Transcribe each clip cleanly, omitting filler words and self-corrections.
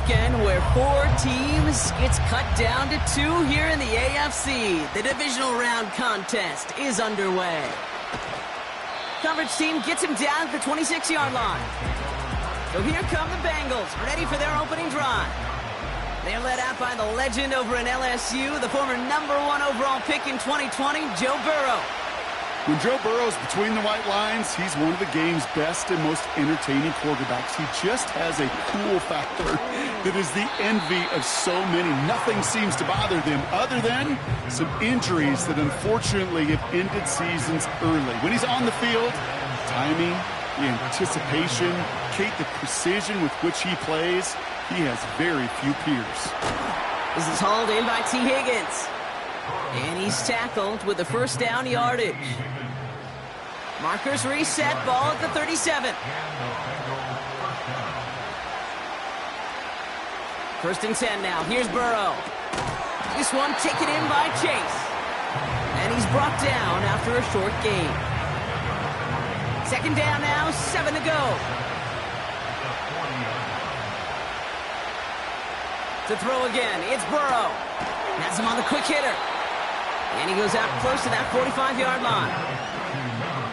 weekend where 4 teams gets cut down to 2 here in the AFC. The divisional round contest is underway. Coverage team gets him down at the 26-yard line. So here come the Bengals, ready for their opening drive. They're led out by the legend over in LSU, the former #1 overall pick in 2020, Joe Burrow. When Joe Burrow's between the white lines, he's one of the game's best and most entertaining quarterbacks. He just has a cool factor that is the envy of so many. Nothing seems to bother them other than some injuries that unfortunately have ended seasons early. When he's on the field, timing, the anticipation, Kate, the precision with which he plays, he has very few peers. This is hauled in by T. Higgins. And he's tackled with the first down yardage. Markers reset, ball at the 37. First and 10 now. Here's Burrow. This one taken in by Chase. And he's brought down after a short gain. Second down now, 7 to go. To throw again, it's Burrow. Has him on the quick hitter. And he goes out close to that 45-yard line.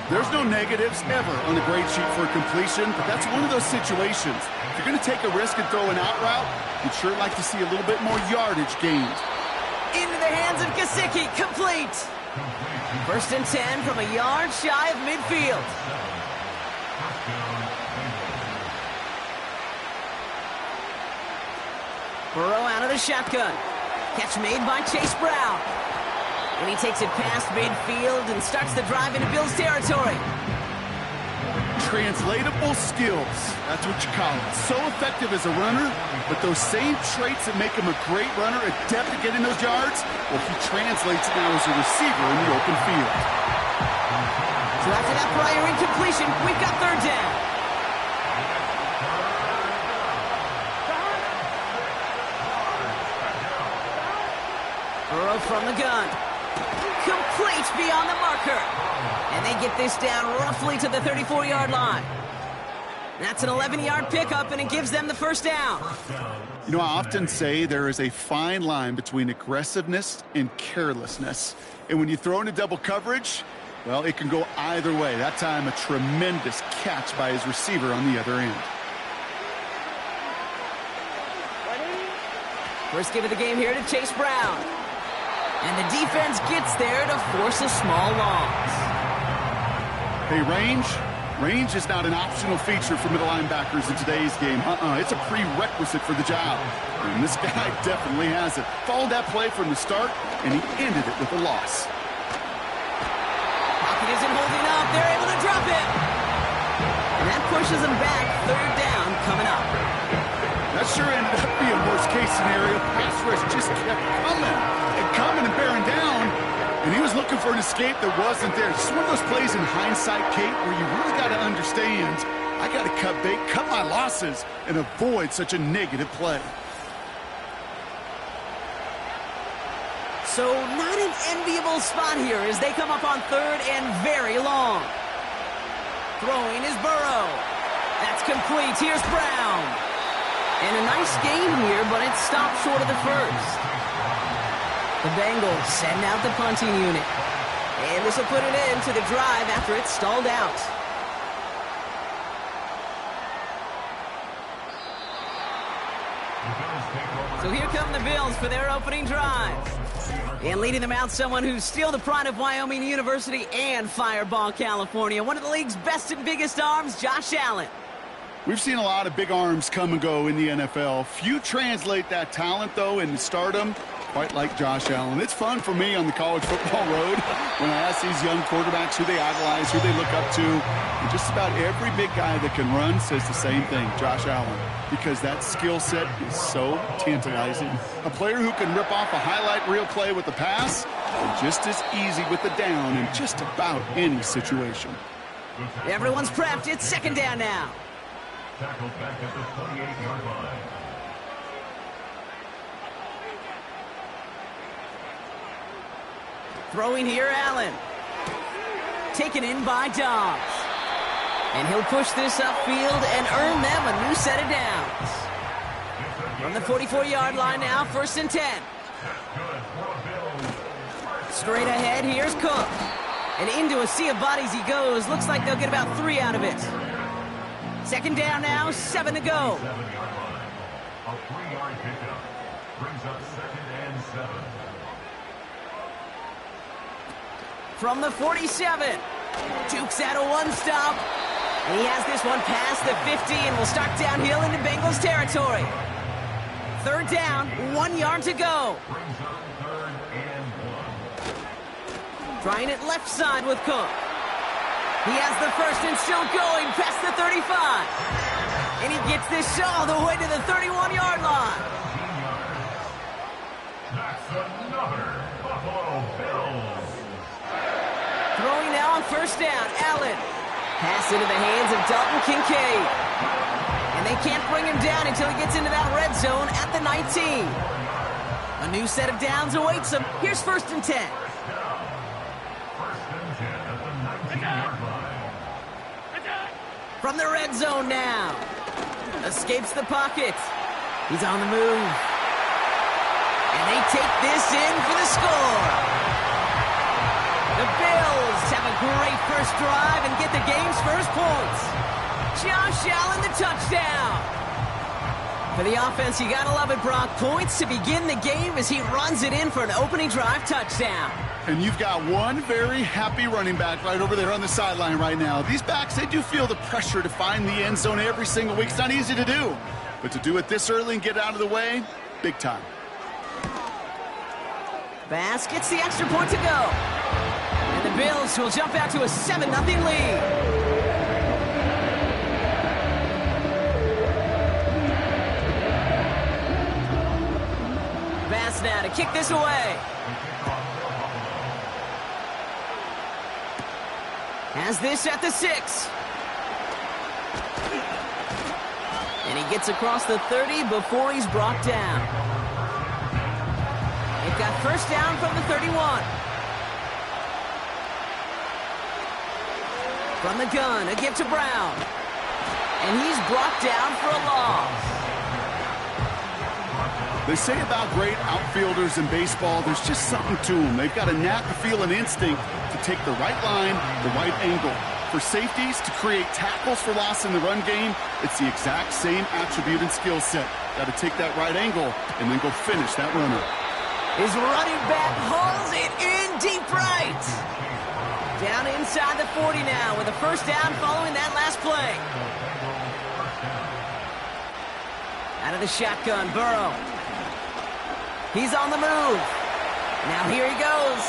There's no negatives ever on a grade sheet for a completion, but that's one of those situations. If you're going to take a risk and throw an out route, you'd sure like to see a little bit more yardage gained. Into the hands of Gesicki, complete. First and 10 from a yard shy of midfield. Burrow out of the shotgun. Catch made by Chase Brown. And he takes it past midfield and starts the drive into Bills territory. Translatable skills. That's what you call it. So effective as a runner, but those same traits that make him a great runner, adept at getting those yards, well, he translates it now as a receiver in the open field. So after that prior incompletion, we've got third down. Burrow from the gun. Complete beyond the marker. And they get this down roughly to the 34-yard line. That's an 11-yard pickup, and it gives them the first down. You know, I often say there is a fine line between aggressiveness and carelessness. And when you throw into double coverage, well, it can go either way. That time, a tremendous catch by his receiver on the other end. First give of the game here to Chase Brown. And the defense gets there to force a small loss. Hey, range is not an optional feature for middle linebackers in today's game. It's a prerequisite for the job. And this guy definitely has it. Followed that play from the start, and he ended it with a loss. Pocket isn't holding up. They're able to drop it. And that pushes him back. Third down coming up. That sure ended up being worst-case scenario. Pass rush just kept coming and bearing down, and he was looking for an escape that wasn't there. Just one of those plays in hindsight, Kate, where you really got to understand, I got to cut bait, cut my losses, and avoid such a negative play. So not an enviable spot here as they come up on third and very long. Throwing is Burrow. That's complete. Here's Brown. And a nice gain here, but it stopped short of the first. The Bengals send out the punting unit. And this will put it into the drive after it's stalled out. So here come the Bills for their opening drive. And leading them out, someone who's still the pride of Wyoming University and Fireball, California. One of the league's best and biggest arms, Josh Allen. We've seen a lot of big arms come and go in the NFL. Few translate that talent, though, into stardom, quite like Josh Allen. It's fun for me on the college football road when I ask these young quarterbacks who they idolize, who they look up to. And just about every big guy that can run says the same thing, Josh Allen, because that skill set is so tantalizing. A player who can rip off a highlight reel play with the pass, and just as easy with the down in just about any situation. Everyone's prepped. It's second down now. Tackled back at the 28-yard line. Throwing here, Allen. Taken in by Dobbs. And he'll push this upfield and earn them a new set of downs. From the 44-yard line now, 1st and 10. Straight ahead, here's Cook. And into a sea of bodies he goes. Looks like they'll get about 3 out of it. 2nd down now, 7 to go. 7-yard line. A 3-yard pickup brings up 2nd and 7. From the 47. Dukes out a one-stop. And he has this one past the 50 and will start downhill into Bengals territory. 3rd down, 1 yard to go. Brings up 3rd and 1. Trying it left side with Cook. He has the first and still going past the 35. And he gets this all the way to the 31-yard line. That's another Buffalo Bills. Throwing now on 1st down, Allen. Pass into the hands of Dalton Kincaid. And they can't bring him down until he gets into that red zone at the 19. A new set of downs awaits him. Here's 1st and 10. 1st and 10 at the 19-yard line. From the red zone now. Escapes the pocket. He's on the move. And they take this in for the score. The Bills have a great first drive and get the game's first points. Josh Allen, the touchdown. For the offense, you gotta love it, Brock. Points to begin the game as he runs it in for an opening drive touchdown. And you've got one very happy running back right over there on the sideline right now. These backs, they do feel the pressure to find the end zone every single week. It's not easy to do. But to do it this early and get out of the way, big time. Bass gets the extra point to go. And the Bills will jump out to a 7-0 lead. Bass now to kick this away. Has this at the 6. And he gets across the 30 before he's brought down. They've got 1st down from the 31. From the gun, a give to Brown. And he's brought down for a loss. They say about great outfielders in baseball, there's just something to them. They've got a knack, a feel, an instinct to take the right line, the right angle. For safeties, to create tackles for loss in the run game, it's the exact same attribute and skill set. Got to take that right angle and then go finish that runner. His running back hauls it in deep right. Down inside the 40 now with a 1st down following that last play. Out of the shotgun, Burrow. He's on the move. Now here he goes.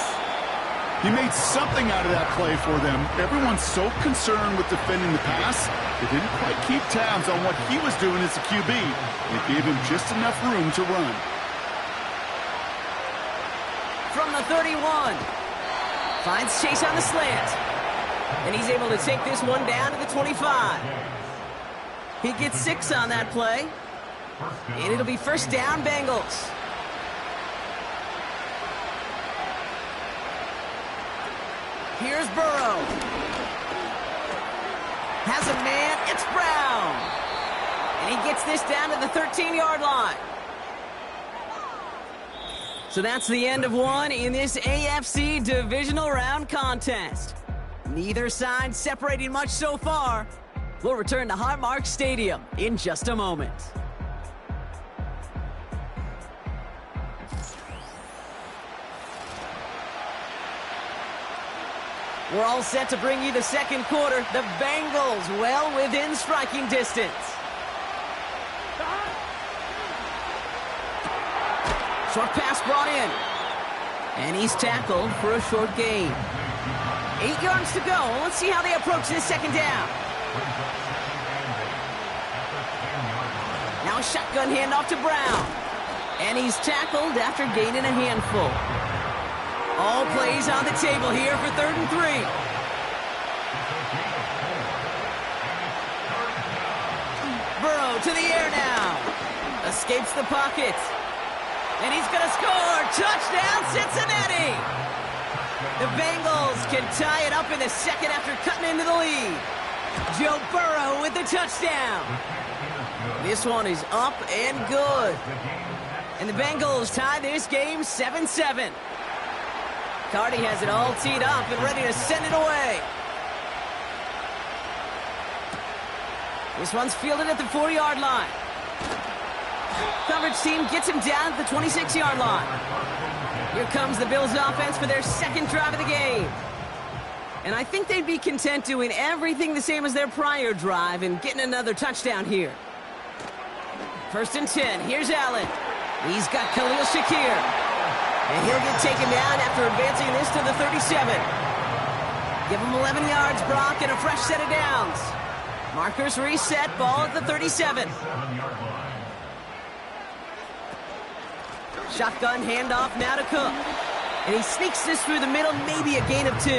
He made something out of that play for them. Everyone's so concerned with defending the pass, they didn't quite keep tabs on what he was doing as a QB. It gave him just enough room to run. From the 31. Finds Chase on the slant. And he's able to take this one down to the 25. He gets 6 on that play. And it'll be 1st down, Bengals. Here's Burrow. Has a man, it's Brown. And he gets this down to the 13-yard line. So that's the end of one in this AFC Divisional Round contest. Neither side separating much so far. We'll return to Highmark Stadium in just a moment. We're all set to bring you the 2nd quarter. The Bengals well within striking distance. Short pass brought in. And he's tackled for a short gain. 8 yards to go. Let's see how they approach this 2nd down. Now a shotgun handoff to Brown. And he's tackled after gaining a handful. All plays on the table here for 3rd and 3. Burrow to the air now. Escapes the pocket. And he's going to score. Touchdown, Cincinnati. The Bengals can tie it up in the 2nd after cutting into the lead. Joe Burrow with the touchdown. This one is up and good. And the Bengals tie this game 7-7. Cardi has it all teed up and ready to send it away. This one's fielded at the 4-yard line. Coverage team gets him down at the 26-yard line. Here comes the Bills offense for their second drive of the game. And I think they'd be content doing everything the same as their prior drive and getting another touchdown here. 1st and 10. Here's Allen. He's got Khalil Shakir. And he'll get taken down after advancing this to the 37. Give him 11 yards, Brock, and a fresh set of downs. Markers reset, ball at the 37. Shotgun handoff now to Cook. And he sneaks this through the middle, maybe a gain of 2.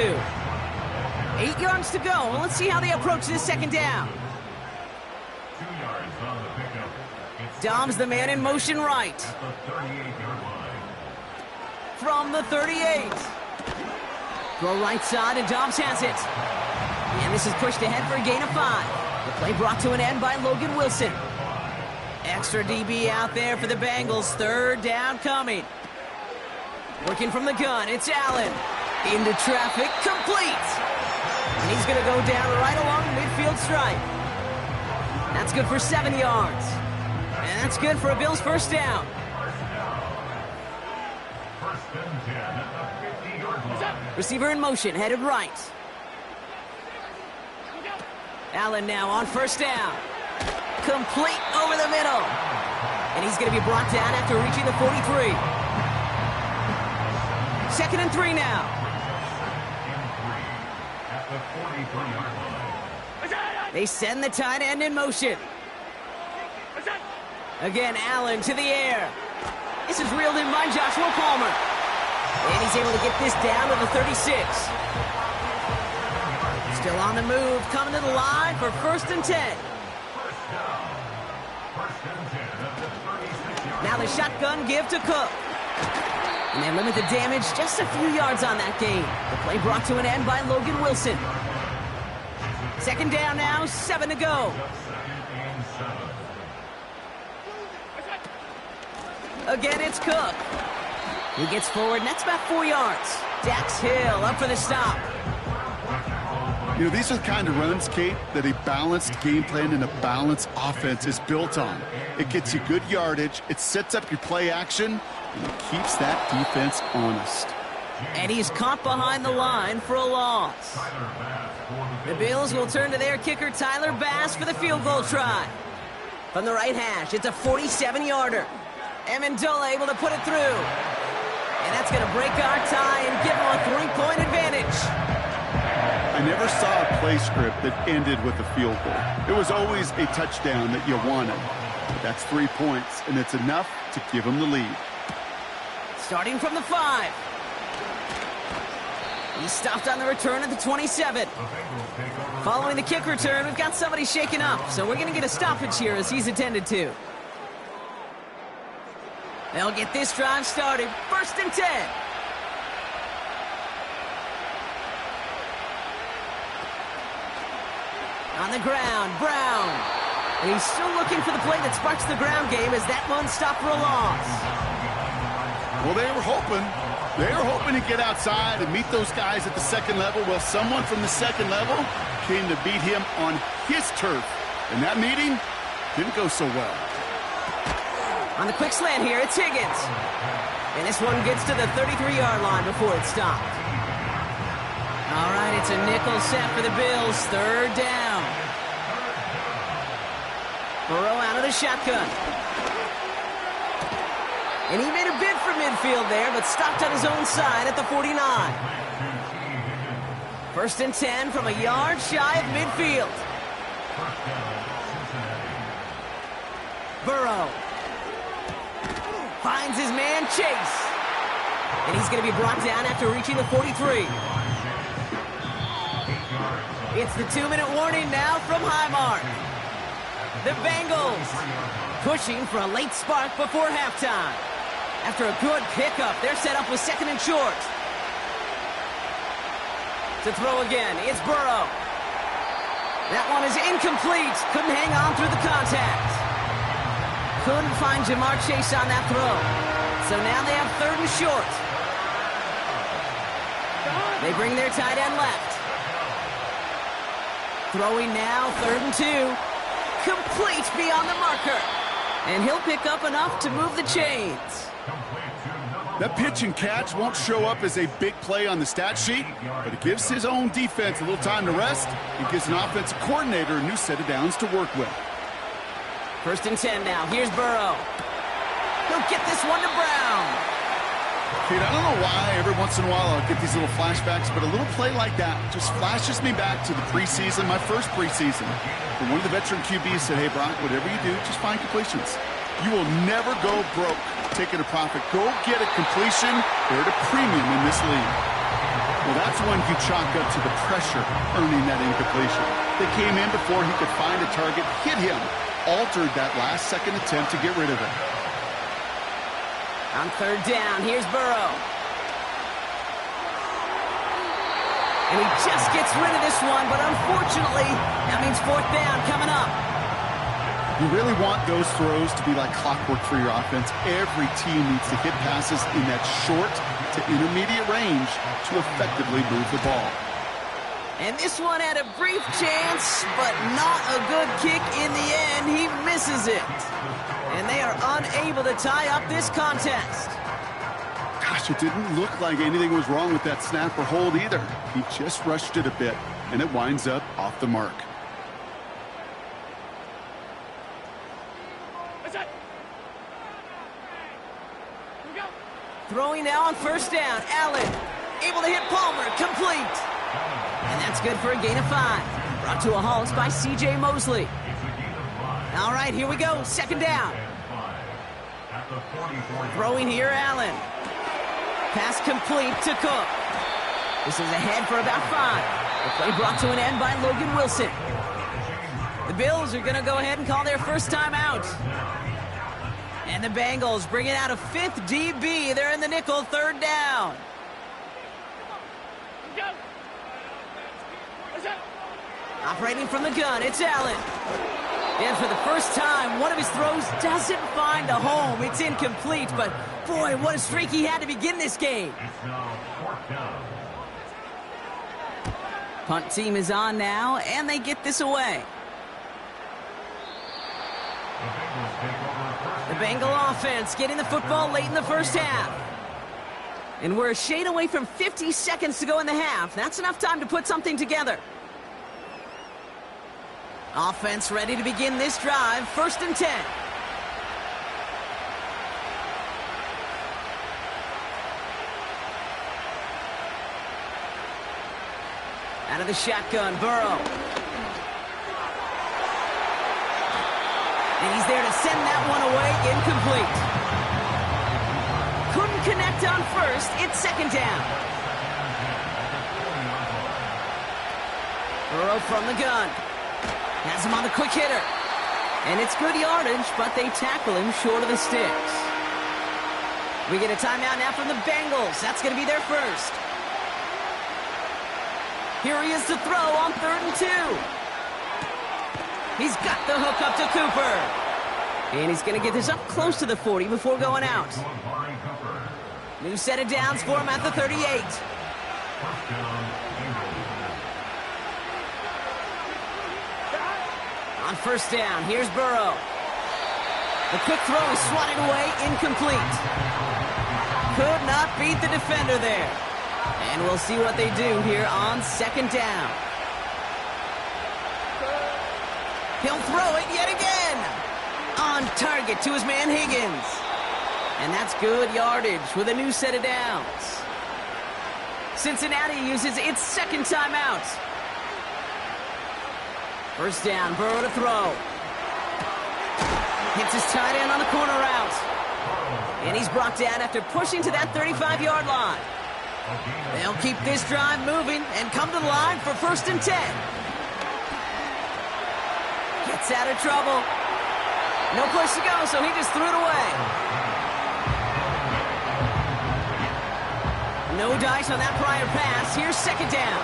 8 yards to go. Well, let's see how they approach this second down. 2 yards on the pickup. Dom's the man in motion right. From the 38. Throw right side, and Dobbs has it. And this is pushed ahead for a gain of 5. The play brought to an end by Logan Wilson. Extra DB out there for the Bengals. 3rd down coming. Working from the gun, it's Allen. Into traffic, complete. And he's going to go down right along the midfield stripe. That's good for 7 yards. And that's good for a Bills first down. Receiver in motion, headed right. Allen now on 1st down. Complete over the middle. And he's going to be brought down after reaching the 43. 2nd and 3 now. They send the tight end in motion. Again, Allen to the air. This is reeled in by Joshua Palmer. And he's able to get this down to the 36. Still on the move, coming to the line for 1st and 10. Now the shotgun give to Cook. And they limit the damage just a few yards on that game. The play brought to an end by Logan Wilson. 2nd down now, 7 to go. Again, it's Cook. He gets forward, and that's about 4 yards. Dax Hill up for the stop. You know, these are the kind of runs, Kate, that a balanced game plan and a balanced offense is built on. It gets you good yardage, it sets up your play action, and it keeps that defense honest. And he's caught behind the line for a loss. The Bills will turn to their kicker, Tyler Bass, for the field goal try. From the right hash, it's a 47-yarder. Amendola able to put it through. And that's going to break our tie and give him a 3-point advantage. I never saw a play script that ended with a field goal. It was always a touchdown that you wanted. But that's 3 points, and it's enough to give them the lead. Starting from the 5. He stopped on the return at the 27. Following the kick return, we've got somebody shaken up, so we're going to get a stoppage here as he's attended to. They'll get this drive started. 1st and 10. On the ground, Brown. And he's still looking for the play that sparks the ground game as that one stopped for a loss. Well, they were hoping to get outside and meet those guys at the 2nd level. Well, someone from the 2nd level came to beat him on his turf. And that meeting didn't go so well. On the quick slant here, it's Higgins. And this one gets to the 33-yard line before it's stopped. All right, it's a nickel set for the Bills. 3rd down. Burrow out of the shotgun. And he made a bid for midfield there, but stopped on his own side at the 49. 1st and 10 from a yard shy of midfield. Burrow finds his man Chase. And he's going to be brought down after reaching the 43. It's the 2-minute warning now from Highmark. The Bengals pushing for a late spark before halftime. After a good pickup, they're set up with 2nd and short. To throw again, it's Burrow. That one is incomplete. Couldn't hang on through the contact. Couldn't find Jamar Chase on that throw. So now they have 3rd and short. They bring their tight end left. Throwing now, 3rd and 2. Complete beyond the marker. And he'll pick up enough to move the chains. That pitch and catch won't show up as a big play on the stat sheet, but it gives his own defense a little time to rest. It gives an offensive coordinator a new set of downs to work with. 1st and 10 now. Here's Burrow. He'll get this one to Brown. Kate, I don't know why every once in a while I'll get these little flashbacks, but a little play like that just flashes me back to the preseason, my first preseason. And one of the veteran QBs said, hey, Brock, whatever you do, just find completions. You will never go broke taking a profit. Go get a completion. They're at a premium in this league. Well, that's one you chalk up to the pressure earning that incompletion. They came in before he could find a target, hit him, altered that last-second attempt to get rid of it. On 3rd down, here's Burrow. And he just gets rid of this one, but unfortunately, that means 4th down coming up. You really want those throws to be like clockwork for your offense. Every team needs to hit passes in that short to intermediate range to effectively move the ball. And this one had a brief chance, but not a good kick in the end. He misses it. And they are unable to tie up this contest. Gosh, it didn't look like anything was wrong with that snap or hold either. He just rushed it a bit, and it winds up off the mark. Throwing now on 1st down. Allen able to hit Palmer. Complete. And that's good for a gain of 5. Brought to a halt by C.J. Mosley. All right, here we go. 2nd down. Throwing here, Allen. Pass complete to Cook. This is ahead for about 5. The play brought to an end by Logan Wilson. The Bills are going to go ahead and call their first time out. And the Bengals bringing out a 5th DB. They're in the nickel, 3rd down. Operating from the gun, it's Allen. And for the first time, one of his throws doesn't find a home. It's incomplete, but boy, what a streak he had to begin this game. Punt team is on now, and they get this away. The Bengal offense getting the football late in the first half. And we're a shade away from 50 seconds to go in the half. That's enough time to put something together. Offense ready to begin this drive. 1st and 10. Out of the shotgun, Burrow. And he's there to send that one away, incomplete. Couldn't connect on 1st, it's 2nd down. Burrow from the gun. Has him on the quick hitter. And it's good yardage, but they tackle him short of the sticks. We get a timeout now from the Bengals. That's going to be their first. Here he is to throw on 3rd and 2. He's got the hook up to Cooper. And he's going to get this up close to the 40 before going out. New set of downs for him at the 38. On 1st down, here's Burrow. The quick throw is swatted away, incomplete. Could not beat the defender there. And we'll see what they do here on 2nd down. He'll throw it yet again. On target to his man Higgins. And that's good yardage with a new set of downs. Cincinnati uses its 2nd timeout. 1st down, Burrow to throw. Hits his tight end on the corner route. And he's brought down after pushing to that 35-yard line. They'll keep this drive moving and come to the line for 1st and 10. Gets out of trouble. No place to go, so he just threw it away. No dice on that prior pass. Here's 2nd down.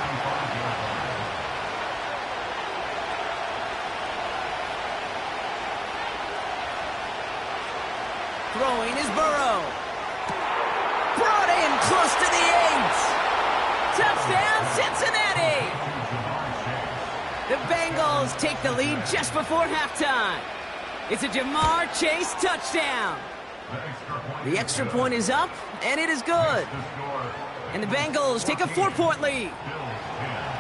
Throwing is Burrow. Brought in close to the 8. Touchdown, Cincinnati! The Bengals take the lead just before halftime. It's a Jamar Chase touchdown. The extra point is up, and it is good. And the Bengals take a 4-point lead.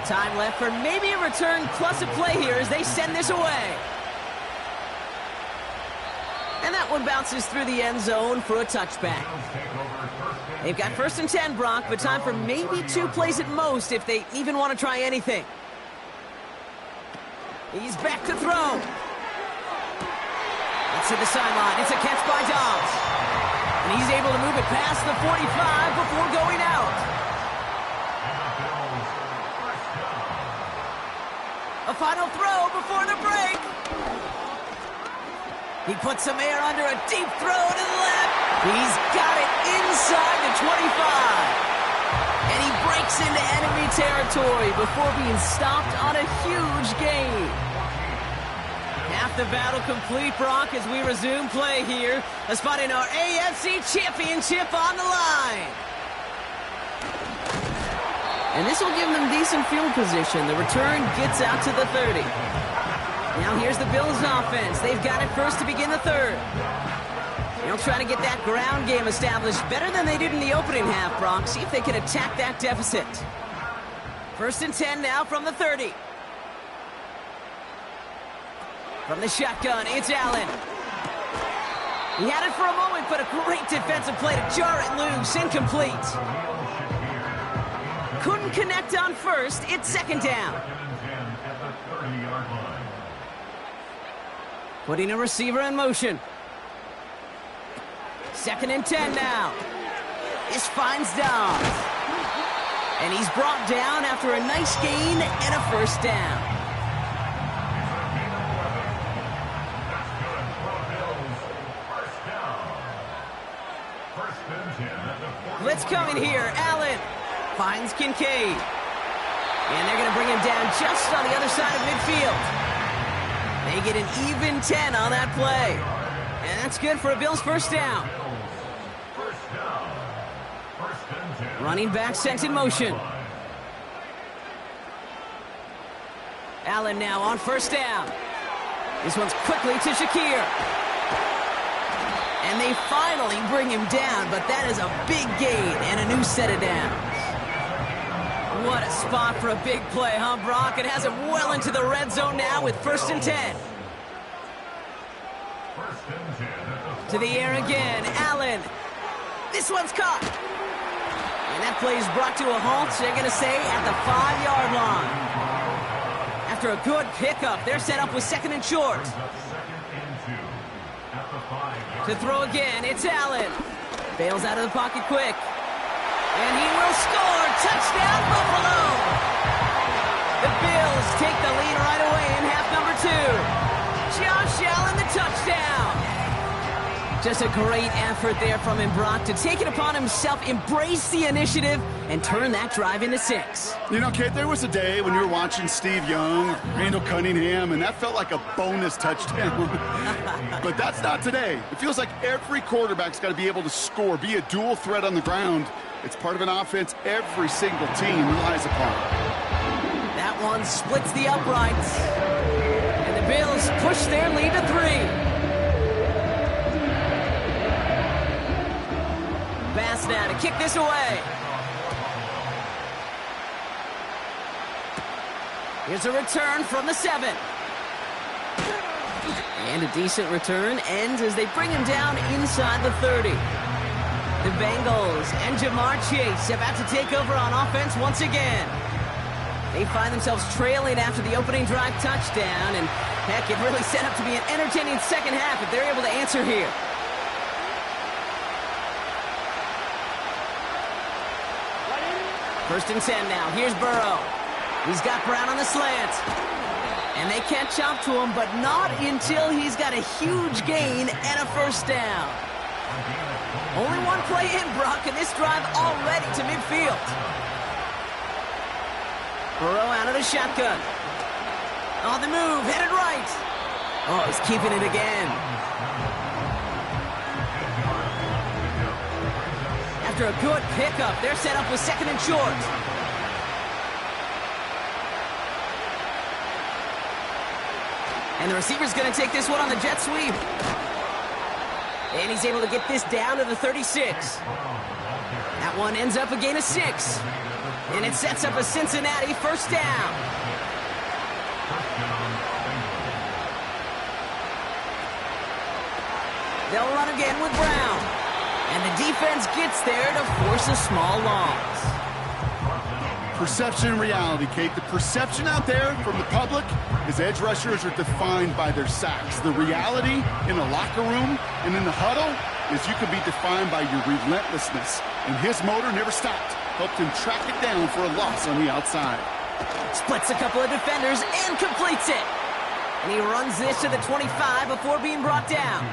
Time left for maybe a return plus a play here as they send this away. And that one bounces through the end zone for a touchback. They've got 1st and 10, Brock, but time for maybe 2 plays at most if they even want to try anything. He's back to throw. It's to the sideline. It's a catch by Dobbs. And he's able to move it past the 45 before going out. A final throw before the break. He puts some air under a deep throw to the left. He's got it inside the 25. And he breaks into enemy territory before being stopped on a huge gain. Half the battle complete, Brock, as we resume play here. A spot in our AFC Championship on the line. And this will give them decent field position. The return gets out to the 30. Now here's the Bills offense. They've got it first to begin the third. They'll try to get that ground game established better than they did in the opening half, Brock. See if they can attack that deficit. 1st and 10 now from the 30. From the shotgun, it's Allen. He had it for a moment, but a great defensive play to jar it loose. Incomplete. Couldn't connect on first. It's 2nd down. Putting a receiver in motion. 2nd and 10 now. This finds Dobbs. And he's brought down after a nice gain and a 1st down. Blitz coming here. Allen finds Kincaid. And they're going to bring him down just on the other side of midfield. They get an even 10 on that play. And that's good for a Bills 1st down. Running back sent in motion. Allen now on 1st down. This one's quickly to Shakir. And they finally bring him down, but that is a big gain and a new set of downs. What a spot for a big play, huh, Brock? It has him well into the red zone now with 1st and 10. To the air again, Allen. This one's caught. And that play is brought to a halt, so they're going to say at the 5-yard line. After a good pickup, they're set up with 2nd and short. To throw again, it's Allen. Bails out of the pocket quick. And he will score. Touchdown, Buffalo. The Bills take the lead right away in half number 2. Josh Allen, the touchdown. Just a great effort there from him, Brock, to take it upon himself, embrace the initiative, and turn that drive into 6. You know, Kate, there was a day when you were watching Steve Young, Randall Cunningham, and that felt like a bonus touchdown. But that's not today. It feels like every quarterback's got to be able to score, be a dual threat on the ground. It's part of an offense every single team relies upon. That one splits the uprights. And the Bills push their lead to 3. Bass now to kick this away. Here's a return from the 7. And a decent return ends as they bring him down inside the 30. The Bengals and Jamar Chase about to take over on offense once again. They find themselves trailing after the opening drive touchdown, and heck, it really set up to be an entertaining second half if they're able to answer here. First and 10 now. Here's Burrow. He's got Brown on the slant. And they catch up to him, but not until he's got a huge gain and a 1st down. Only one play in, Brock, and this drive already to midfield. Burrow out of the shotgun. On the move, headed right. Oh, he's keeping it again. After a good pickup, they're set up with second and short. And the receiver's going to take this one on the jet sweep. And he's able to get this down to the 36. That one ends up a gain of 6. And it sets up a Cincinnati first down. They'll run again with Brown. And the defense gets there to force a small loss. Perception and reality, Kate. The perception out there from the public is edge rushers are defined by their sacks. The reality in the locker room and in the huddle is you can be defined by your relentlessness. And his motor never stopped. Helped him track it down for a loss on the outside. Splits a couple of defenders and completes it. And he runs this to the 25 before being brought down.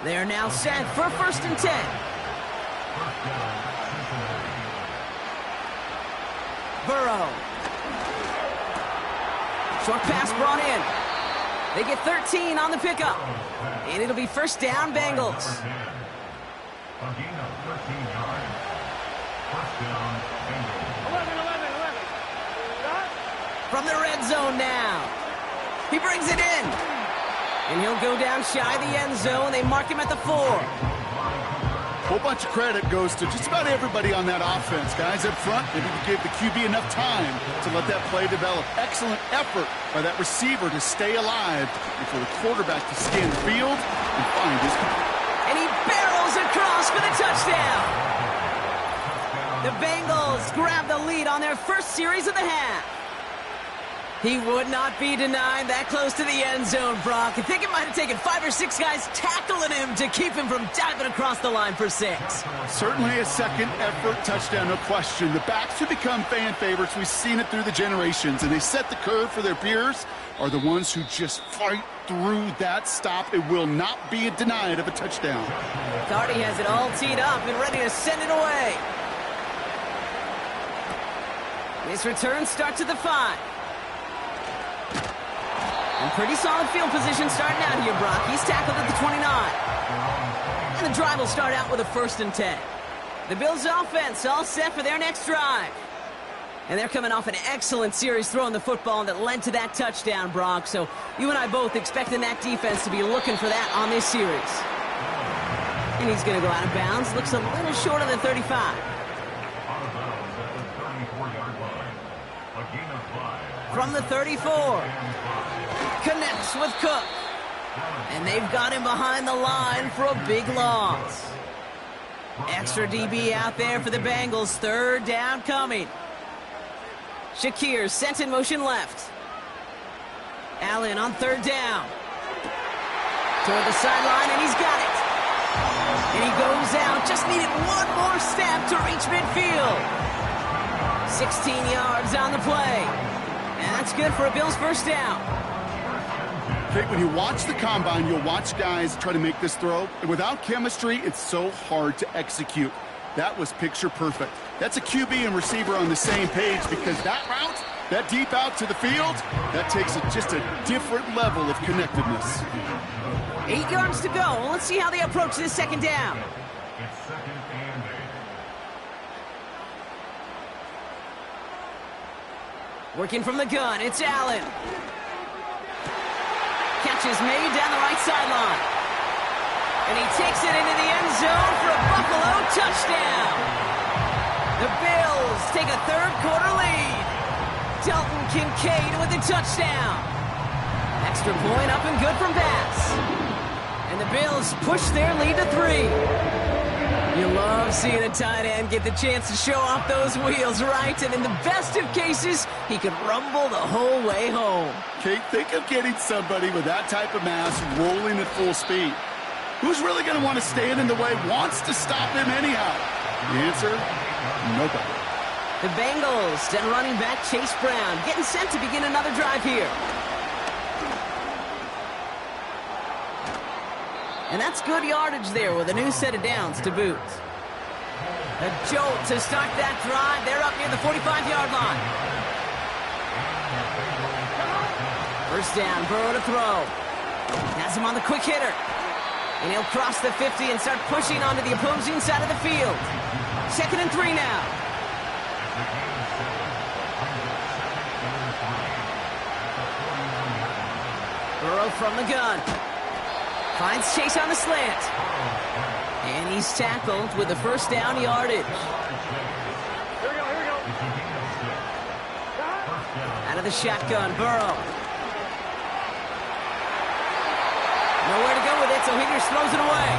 They're now set for first and 10. Burrow. Short pass brought in. They get 13 on the pickup. And it'll be first down, Bengals. From the red zone now. He brings it in. And he'll go down shy of the end zone. They mark him at the 4. A whole bunch of credit goes to just about everybody on that offense. Guys up front, they need to give the QB enough time to let that play develop. Excellent effort by that receiver to stay alive and for the quarterback to scan the field and find his... And he barrels across for the touchdown. The Bengals grab the lead on their first series of the half. He would not be denied that close to the end zone, Brock. I think it might have taken 5 or 6 guys tackling him to keep him from diving across the line for 6. Certainly a second effort touchdown, no question. The backs who become fan favorites, we've seen it through the generations, and they set the curve for their peers, are the ones who just fight through that stop. It will not be denied of a touchdown. Cardi has it all teed up and ready to send it away. This return starts at the 5. And pretty solid field position starting out here, Brock. He's tackled at the 29. And the drive will start out with a first and 10. The Bills' offense all set for their next drive. And they're coming off an excellent series throwing the football that led to that touchdown, Brock. So you and I both expecting that defense to be looking for that on this series. And he's going to go out of bounds. Looks a little short of the 35. From the 34. Connects with Cook. And they've got him behind the line for a big loss. Extra DB out there for the Bengals. Third down coming. Shakir sent in motion left. Allen on third down. Toward the sideline, and he's got it. And he goes out. Just needed one more step to reach midfield. 16 yards on the play. And that's good for a Bills first down. Kate, when you watch the combine, you'll watch guys try to make this throw. And without chemistry, it's so hard to execute. That was picture perfect. That's a QB and receiver on the same page because that route, that deep out to the field, that takes just a different level of connectedness. 8 yards to go. Let's see how they approach this second down. It's second and 8. Working from the gun, it's Allen. Catch is made down the right sideline. And he takes it into the end zone for a Buffalo touchdown. The Bills take a third-quarter lead. Dalton Kincaid with the touchdown. Extra point up and good from pass. And the Bills push their lead to 3. You love seeing a tight end get the chance to show off those wheels, right? And in the best of cases, he could rumble the whole way home. Kate, think of getting somebody with that type of mass rolling at full speed. Who's really going to want to stand in the way, wants to stop him anyhow? The answer, nobody. The Bengals and running back Chase Brown getting set to begin another drive here. And that's good yardage there with a new set of downs to boot. A jolt to start that drive. They're up near the 45-yard line. First down, Burrow to throw. Has him on the quick hitter. And he'll cross the 50 and start pushing onto the opposing side of the field. 2nd and 3 now. Burrow from the gun. Finds Chase on the slant. And he's tackled with the first down yardage. Out of the shotgun, Burrow. Nowhere to go with it, so Higgins throws it away.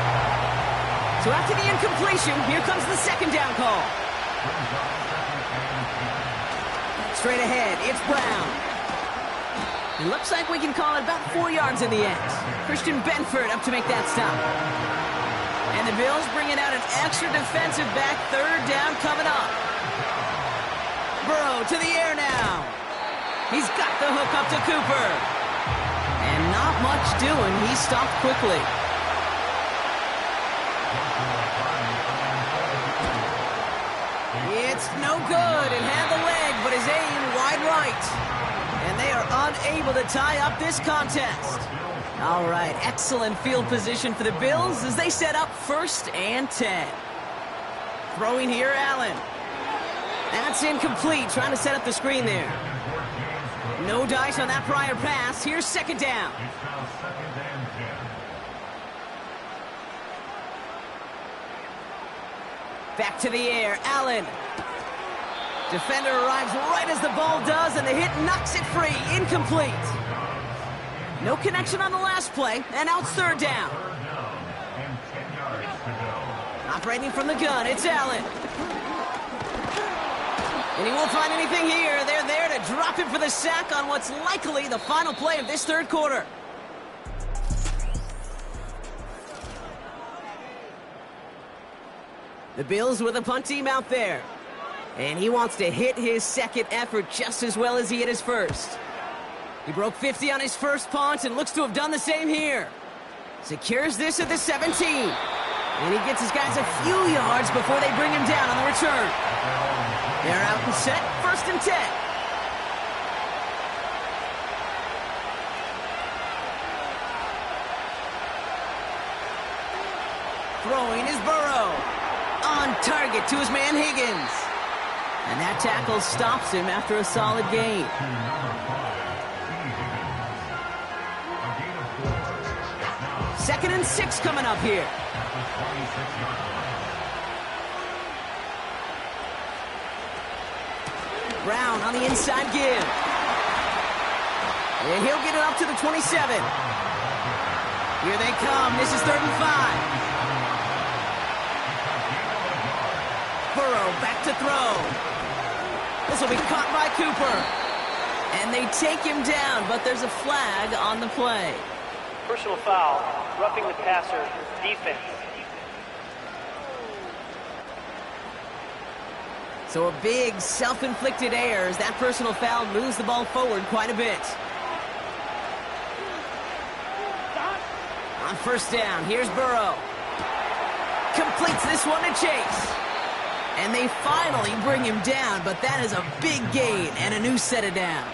So after the incompletion, here comes the 2nd down call. Straight ahead, it's Brown. It looks like we can call it about 4 yards in the end. Christian Benford up to make that stop. And the Bills bringing out an extra defensive back, 3rd down coming up. Burrow to the air now. He's got the hook up to Cooper. And not much doing. He stopped quickly. It's no good. It had the leg, but his aim wide right. And they are unable to tie up this contest. All right, excellent field position for the Bills as they set up 1st and 10. Throwing here, Allen. That's incomplete, trying to set up the screen there. No dice on that prior pass. Here's 2nd down. Back to the air, Allen. Defender arrives right as the ball does, and the hit knocks it free. Incomplete. No connection on the last play, and now it's 3rd down. Operating from the gun, it's Allen. And he won't find anything here. They're there to drop him for the sack on what's likely the final play of this 3rd quarter. The Bills with a punt team out there. And he wants to hit his 2nd effort just as well as he hit his 1st. He broke 50 on his 1st punt and looks to have done the same here. Secures this at the 17. And he gets his guys a few yards before they bring him down on the return. They're out and set, 1st and 10. Throwing is Burrow. On target to his man Higgins. And that tackle stops him after a solid gain. Second and 6 coming up here. Brown on the inside give. And he'll get it up to the 27. Here they come. This is 3rd and 5. Burrow back to throw. This will be caught by Cooper. And they take him down, but there's a flag on the play. Personal foul, roughing the passer, defense. So a big self-inflicted error as that personal foul moves the ball forward quite a bit. On 1st down, here's Burrow. Completes this one to Chase. And they finally bring him down, but that is a big gain and a new set of downs.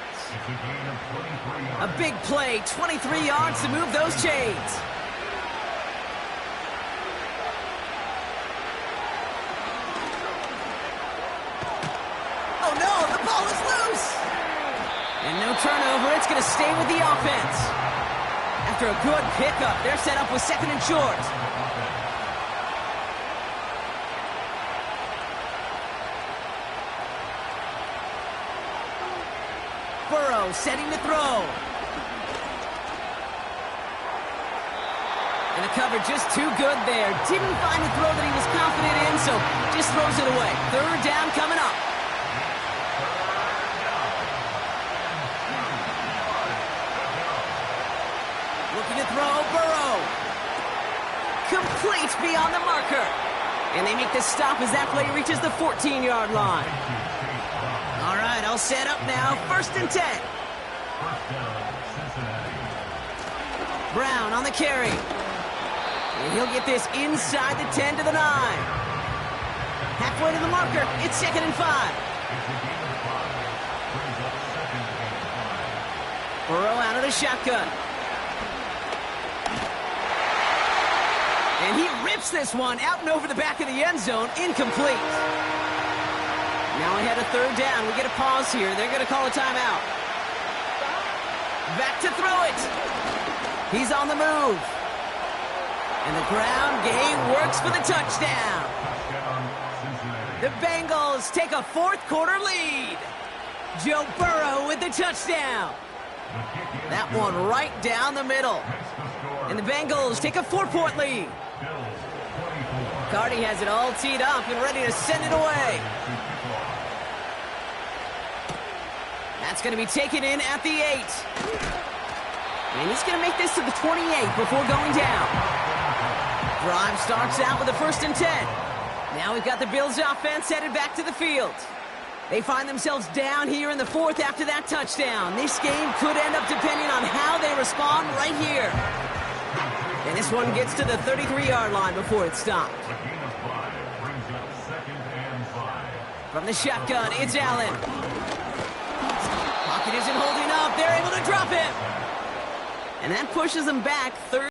A big play, 23 yards to move those chains. Oh no, the ball is loose! And no turnover, it's going to stay with the offense. After a good pickup, they're set up with 2nd and short. Burrow setting to throw. And the cover just too good there. Didn't find the throw that he was confident in, so just throws it away. 3rd down coming up. Looking to throw, Burrow. Complete beyond the marker. And they make the stop as that play reaches the 14-yard line. All right, all set up now. 1st and 10. Brown on the carry. And he'll get this inside the 10 to the 9. Halfway to the marker. It's 2nd and 5. Burrow out of the shotgun. catch this one out and over the back of the end zone. Incomplete. Now we had a third down. We get a pause here. They're going to call a timeout. Back to throw it. He's on the move. And the ground game works for the touchdown. The Bengals take a fourth-quarter lead. Joe Burrow with the touchdown. That one right down the middle. And the Bengals take a 4-point lead. Cardi has it all teed up and ready to send it away. That's going to be taken in at the 8. And he's going to make this to the 28 before going down. Drive starts out with a 1st and 10. Now we've got the Bills offense headed back to the field. They find themselves down here in the 4th after that touchdown. This game could end up depending on how they respond right here. And this one gets to the 33-yard line before it's stopped. From the shotgun, it's Allen. Pocket isn't holding up. They're able to drop him. And that pushes them back 3rd.